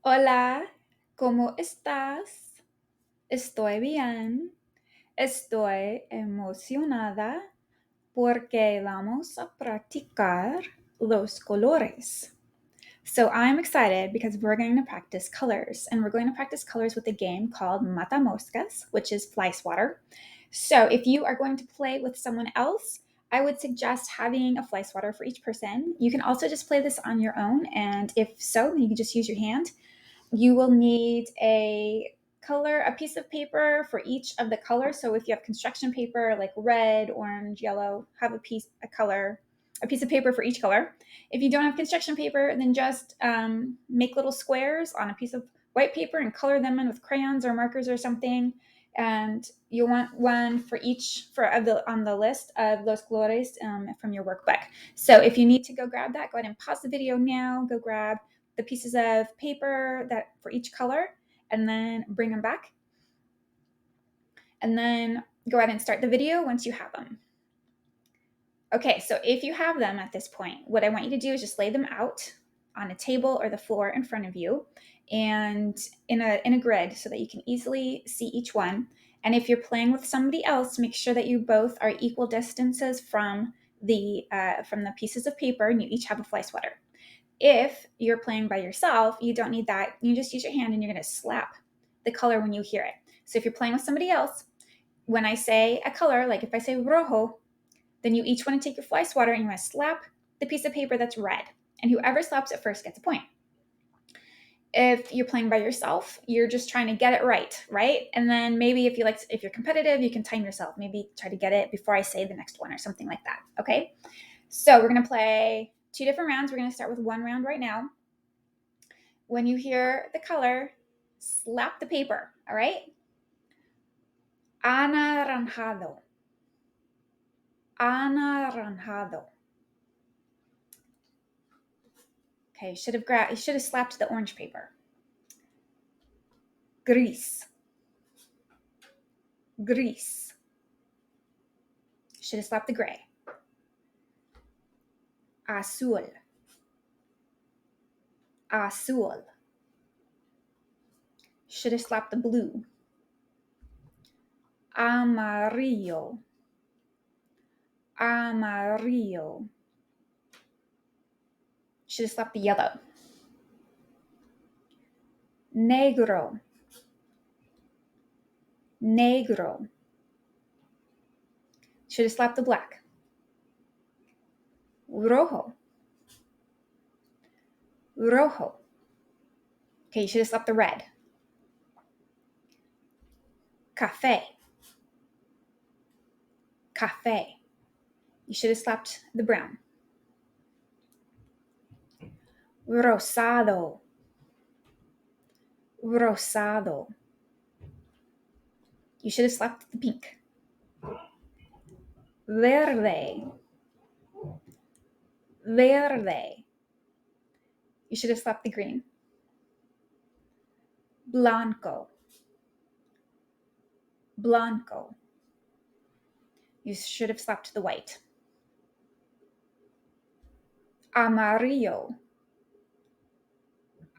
Hola, ¿cómo estás? Estoy bien. Estoy emocionada porque vamos a practicar los colores. So I'm excited because we're going to practice colors, and we're going to practice colors with a game called Matamoscas, which is fly swatter. So if you are going to play with someone else, I would suggest having a fly swatter for each person. You can also just play this on your own, and if so, then you can just use your hand. You will need a piece of paper for each of the colors. So if you have construction paper like red, orange, yellow, have a piece of paper for each color. If you don't have construction paper, then just make little squares on a piece of white paper and color them in with crayons or markers or something. And you want one for each on the list of los colores from your workbook. So if you need to go grab that, go ahead and pause the video now. Go grab the pieces of paper that for each color, and then bring them back. And then go ahead and start the video once you have them. Okay, so if you have them at this point, what I want you to do is just lay them out on a table or the floor in front of you, and in a grid so that you can easily see each one. And if you're playing with somebody else, make sure that you both are equal distances from the pieces of paper, and you each have a fly sweater. If you're playing by yourself, you don't need that. You just use your hand and you're going to slap the color when you hear it. So if you're playing with somebody else, when I say a color, like if I say rojo, then you each want to take your fly swatter and you want to slap the piece of paper that's red. And whoever slaps it first gets a point. If you're playing by yourself, you're just trying to get it right? And then maybe if you're competitive, you can time yourself. Maybe try to get it before I say the next one or something like that. Okay? So we're going to play 2 different rounds. We're going to start with 1 round right now. When you hear the color, slap the paper, all right? Anaranjado. Anaranjado. Okay, you should have slapped the orange paper. Gris. Gris. Should have slapped the gray. Azul. Azul. Should have slapped the blue. Amarillo. Amarillo. Should have slapped the yellow. Negro. Negro. Should have slapped the black. Rojo. Rojo. Okay, you should have slapped the red. Café. Café. You should have slapped the brown. Rosado. Rosado. You should have slapped the pink. Verde. Verde. You should have slapped the green. Blanco. Blanco. You should have slapped the white. Amarillo.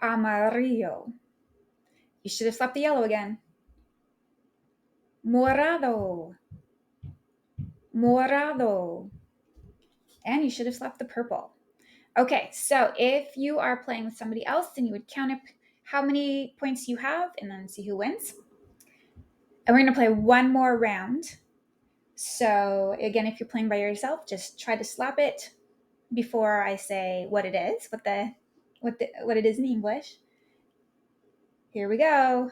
Amarillo. You should have slapped the yellow again. Morado. Morado. And you should have slapped the purple. Okay, so if you are playing with somebody else, then you would count up how many points you have and then see who wins. And we're going to play 1 more round. So again, if you're playing by yourself, just try to slap it before I say what it is, what it is in English. Here we go.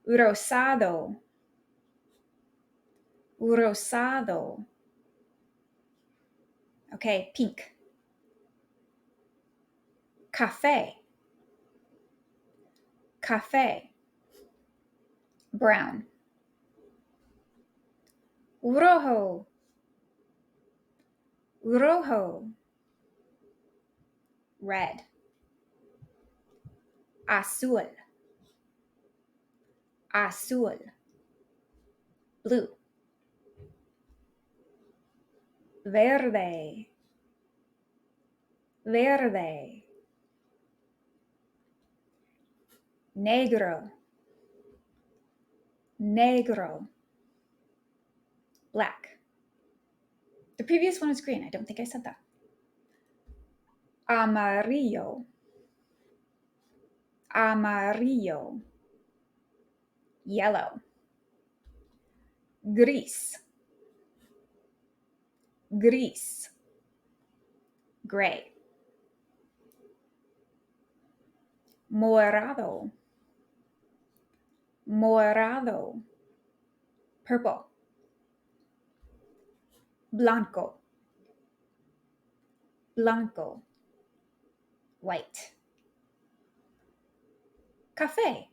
Rosado. Rosado. Okay, pink. Café. Café. Brown. Rojo. Rojo. Red. Azul. Azul. Blue. Verde. Verde. negro, negro, black. The previous one was green. I don't think I said that. Amarillo, amarillo, yellow. Gris, gris, gray. Morado, morado, purple. Blanco, blanco, white. Café,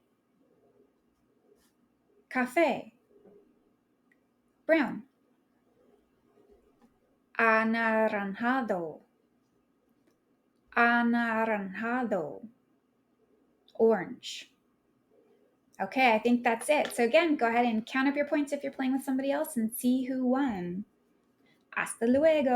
café, brown. Anaranjado, anaranjado, orange. Okay, I think that's it. So again, go ahead and count up your points if you're playing with somebody else and see who won. Hasta luego.